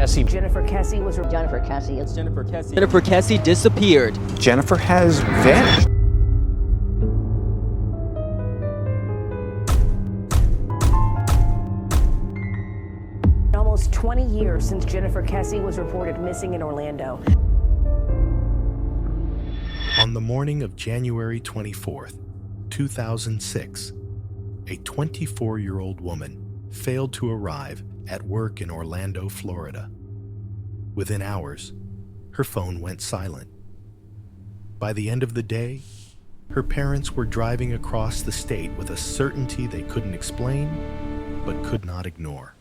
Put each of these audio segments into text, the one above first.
Kesse. Jennifer Kesse was Jennifer Kesse. It's Jennifer Kesse. Jennifer Kesse disappeared. Jennifer has vanished. almost 20 years since Jennifer Kesse was reported missing in Orlando. On the morning of January 24th, 2006, a 24-year-old woman failed to arrive at work in Orlando, Florida. Within hours, her phone went silent. By the end of the day, her parents were driving across the state with a certainty they couldn't explain, but could not ignore.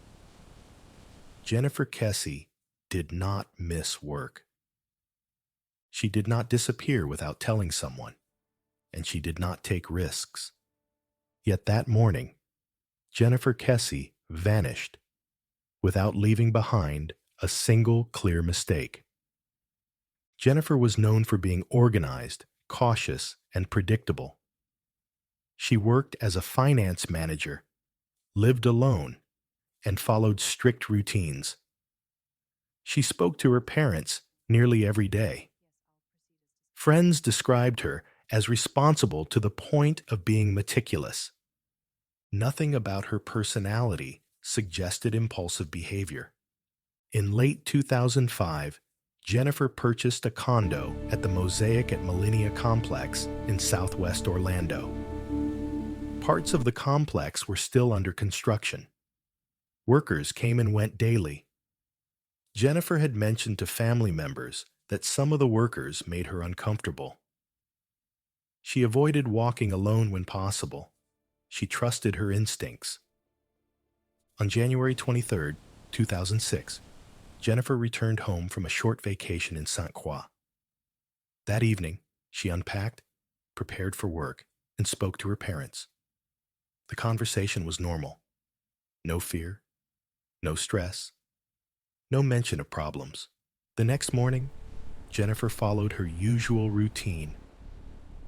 Jennifer Kesse did not miss work. She did not disappear without telling someone, and she did not take risks. Yet that morning, Jennifer Kesse vanished without leaving behind a single clear mistake. Jennifer was known for being organized, cautious, and predictable. She worked as a finance manager, lived alone, and followed strict routines. She spoke to her parents nearly every day. Friends described her as responsible to the point of being meticulous. Nothing about her personality suggested impulsive behavior. In late 2005, Jennifer purchased a condo at the Mosaic at Millenia complex in southwest Orlando. Parts of the complex were still under construction. Workers came and went daily. Jennifer had mentioned to family members that some of the workers made her uncomfortable. She avoided walking alone when possible. She trusted her instincts. On January 23, 2006, Jennifer returned home from a short vacation in St. Croix. That evening, she unpacked, prepared for work, and spoke to her parents. The conversation was normal. No fear, no stress, no mention of problems. The next morning, Jennifer followed her usual routine.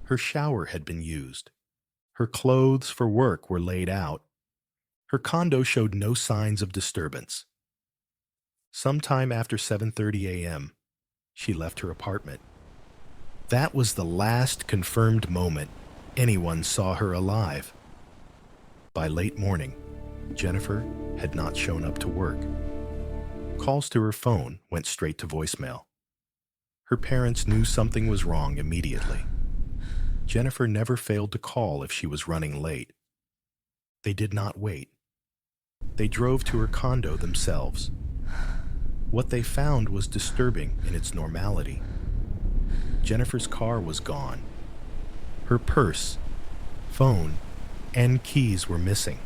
Her shower had been used. Her clothes for work were laid out. Her condo showed no signs of disturbance. Sometime after 7:30 a.m., she left her apartment. That was the last confirmed moment anyone saw her alive. By late morning, Jennifer had not shown up to work. Calls to her phone went straight to voicemail. Her parents knew something was wrong immediately. Jennifer never failed to call if she was running late. They did not wait. They drove to her condo themselves. What they found was disturbing in its normality. Jennifer's car was gone. Her purse, phone, and keys were missing.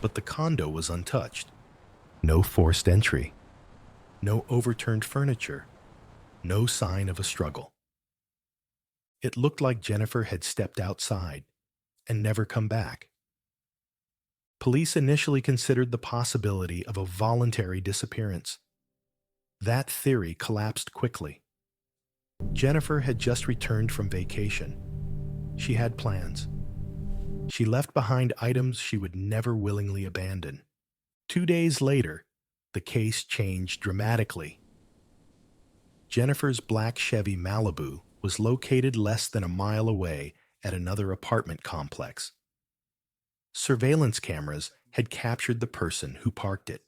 But the condo was untouched. No forced entry. No overturned furniture. No sign of a struggle. It looked like Jennifer had stepped outside and never come back. Police initially considered the possibility of a voluntary disappearance. That theory collapsed quickly. Jennifer had just returned from vacation. She had plans. She left behind items she would never willingly abandon. 2 days later, the case changed dramatically. Jennifer's black Chevy Malibu was located less than a mile away at another apartment complex. Surveillance cameras had captured the person who parked it.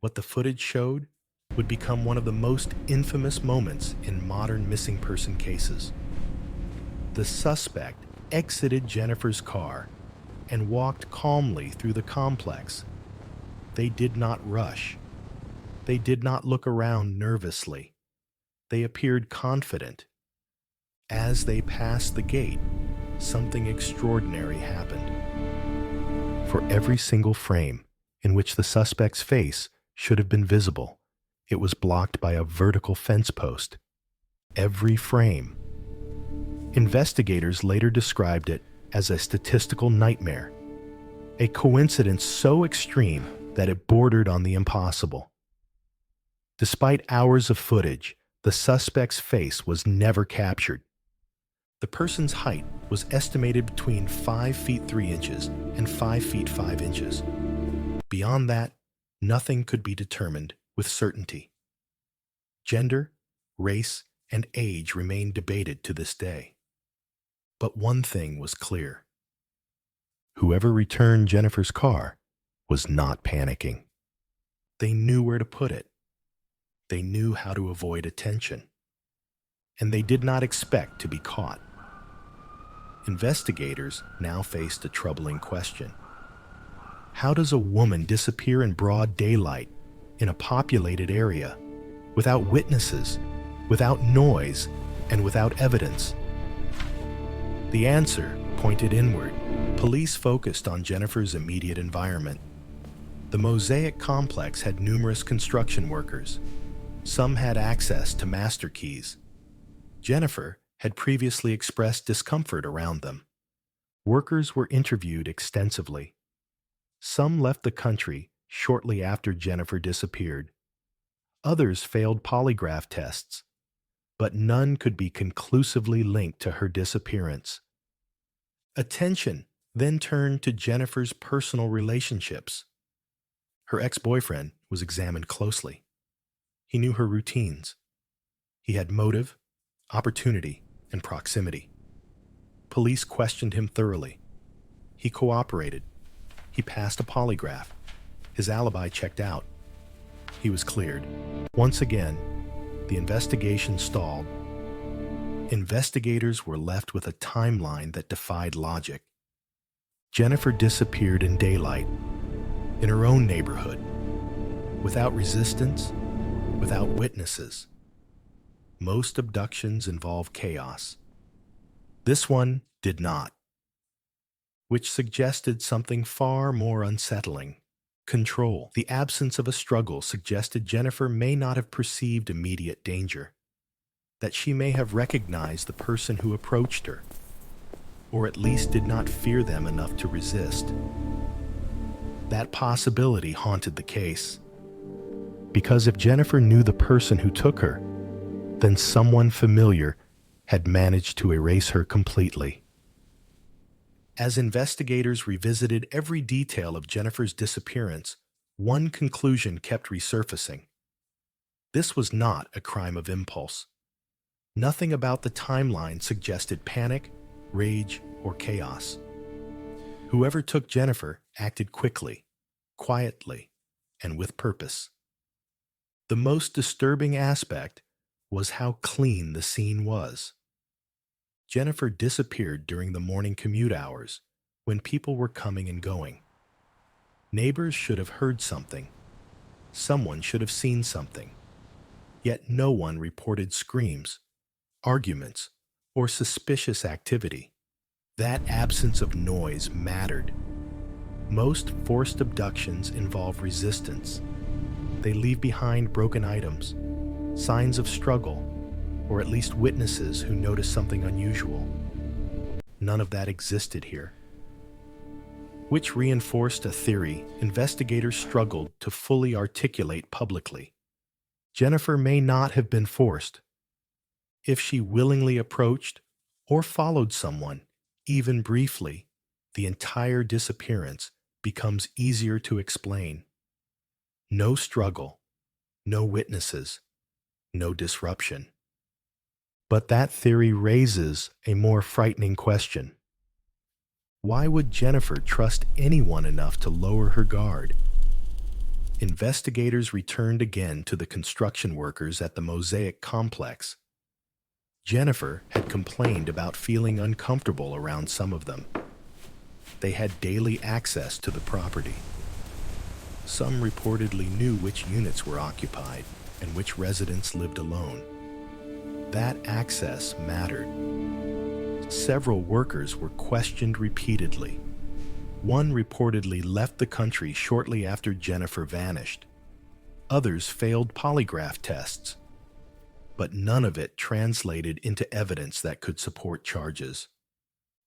What the footage showed would become one of the most infamous moments in modern missing person cases. The suspect exited Jennifer's car and walked calmly through the complex. They did not rush. They did not look around nervously. They appeared confident. As they passed the gate, something extraordinary happened. For every single frame in which the suspect's face should have been visible, it was blocked by a vertical fence post. Every frame. Investigators later described it as a statistical nightmare, a coincidence so extreme that it bordered on the impossible. Despite hours of footage, the suspect's face was never captured. The person's height was estimated between 5 feet 3 inches and 5 feet 5 inches. Beyond that, nothing could be determined with certainty. Gender, race, and age remained debated to this day. But one thing was clear. Whoever returned Jennifer's car was not panicking. They knew where to put it. They knew how to avoid attention. And they did not expect to be caught. Investigators now faced a troubling question. How does a woman disappear in broad daylight in a populated area, without witnesses, without noise, and without evidence? The answer pointed inward. Police focused on Jennifer's immediate environment. The Mosaic complex had numerous construction workers. Some had access to master keys. Jennifer had previously expressed discomfort around them. Workers were interviewed extensively. Some left the country shortly after Jennifer disappeared. Others failed polygraph tests, but none could be conclusively linked to her disappearance. Attention then turned to Jennifer's personal relationships. Her ex-boyfriend was examined closely. He knew her routines. He had motive, opportunity, and proximity. Police questioned him thoroughly. He cooperated. He passed a polygraph. His alibi checked out. He was cleared. Once again, the investigation stalled. Investigators were left with a timeline that defied logic. Jennifer disappeared in daylight, in her own neighborhood, without resistance, without witnesses. Most abductions involve chaos. This one did not, which suggested something far more unsettling. Control. The absence of a struggle suggested Jennifer may not have perceived immediate danger, that she may have recognized the person who approached her, or at least did not fear them enough to resist. That possibility haunted the case, because if Jennifer knew the person who took her, then someone familiar had managed to erase her completely. As investigators revisited every detail of Jennifer's disappearance, one conclusion kept resurfacing. This was not a crime of impulse. Nothing about the timeline suggested panic, rage, or chaos. Whoever took Jennifer acted quickly, quietly, and with purpose. The most disturbing aspect was how clean the scene was. Jennifer disappeared during the morning commute hours when people were coming and going. Neighbors should have heard something. Someone should have seen something. Yet no one reported screams, arguments, or suspicious activity. That absence of noise mattered. Most forced abductions involve resistance. They leave behind broken items, signs of struggle, or at least witnesses who notice something unusual. None of that existed here, which reinforced a theory investigators struggled to fully articulate publicly. Jennifer may not have been forced. If she willingly approached or followed someone, even briefly, the entire disappearance becomes easier to explain. No struggle, no witnesses, no disruption. But that theory raises a more frightening question. Why would Jennifer trust anyone enough to lower her guard? Investigators returned again to the construction workers at the Mosaic complex. Jennifer had complained about feeling uncomfortable around some of them. They had daily access to the property. Some reportedly knew which units were occupied and which residents lived alone. That access mattered. Several workers were questioned repeatedly. One reportedly left the country shortly after Jennifer vanished. Others failed polygraph tests, but none of it translated into evidence that could support charges.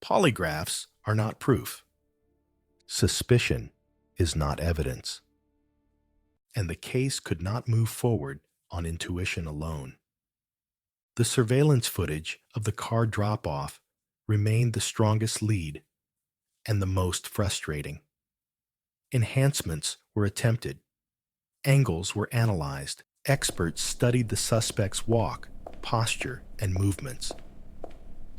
Polygraphs are not proof. Suspicion is not evidence. And the case could not move forward on intuition alone. The surveillance footage of the car drop-off remained the strongest lead and the most frustrating. Enhancements were attempted, angles were analyzed. Experts studied the suspect's walk, posture, and movements.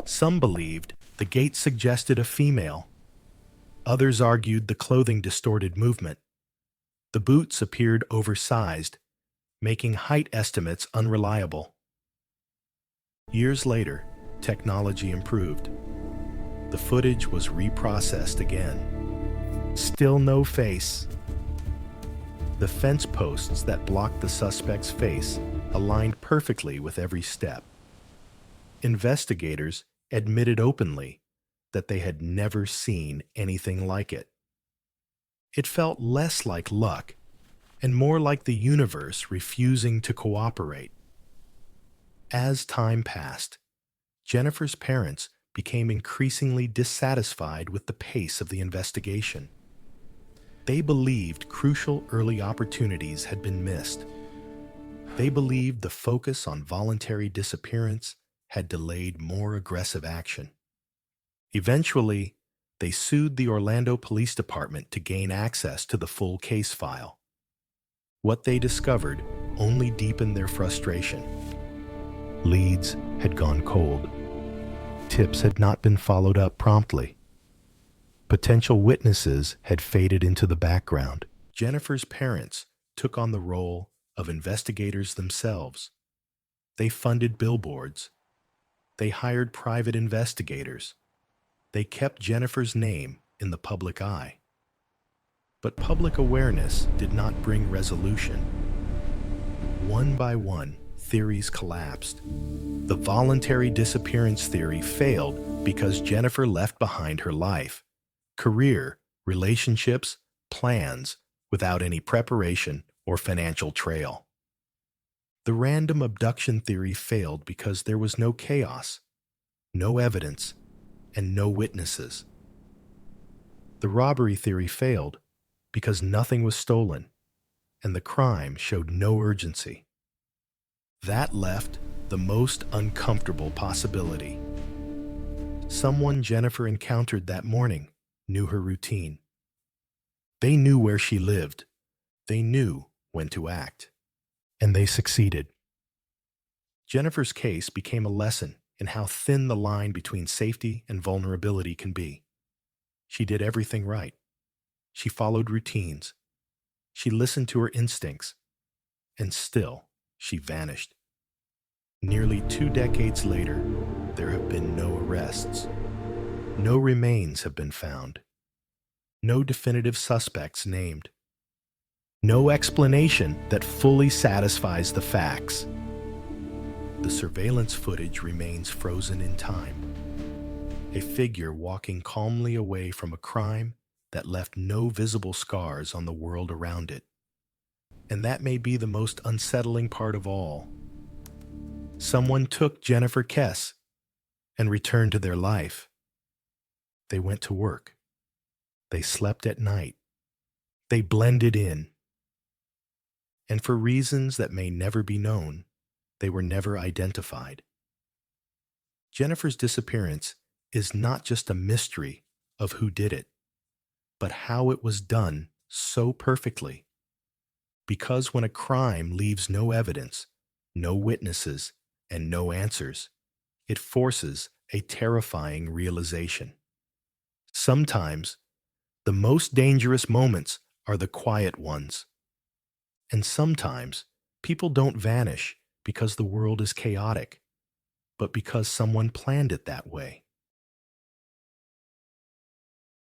Some believed the gait suggested a female. Others argued the clothing distorted movement. The boots appeared oversized, making height estimates unreliable. Years later, technology improved. The footage was reprocessed again. Still no face. The fence posts that blocked the suspect's face aligned perfectly with every step. Investigators admitted openly that they had never seen anything like it. It felt less like luck and more like the universe refusing to cooperate. As time passed, Jennifer's parents became increasingly dissatisfied with the pace of the investigation. They believed crucial early opportunities had been missed. They believed the focus on voluntary disappearance had delayed more aggressive action. Eventually, they sued the Orlando Police Department to gain access to the full case file. What they discovered only deepened their frustration. Leads had gone cold. Tips had not been followed up promptly. Potential witnesses had faded into the background. Jennifer's parents took on the role of investigators themselves. They funded billboards. They hired private investigators. They kept Jennifer's name in the public eye. But public awareness did not bring resolution. One by one, theories collapsed. The voluntary disappearance theory failed because Jennifer left behind her life, career, relationships, plans, without any preparation or financial trail. The random abduction theory failed because there was no chaos, no evidence, and no witnesses. The robbery theory failed because nothing was stolen, and the crime showed no urgency. That left the most uncomfortable possibility. Someone Jennifer encountered that morning knew her routine. They knew where she lived. They knew when to act. And they succeeded. Jennifer's case became a lesson in how thin the line between safety and vulnerability can be. She did everything right. She followed routines. She listened to her instincts. And still, she vanished. Nearly 2 decades later, there have been no arrests. No remains have been found. No definitive suspects named. No explanation that fully satisfies the facts. The surveillance footage remains frozen in time. A figure walking calmly away from a crime that left no visible scars on the world around it. And that may be the most unsettling part of all. Someone took Jennifer Kesse and returned to their life. They went to work. They slept at night. They blended in. And for reasons that may never be known, they were never identified. Jennifer's disappearance is not just a mystery of who did it, but how it was done so perfectly. Because when a crime leaves no evidence, no witnesses, and no answers, it forces a terrifying realization. Sometimes, the most dangerous moments are the quiet ones. And sometimes, people don't vanish because the world is chaotic, but because someone planned it that way.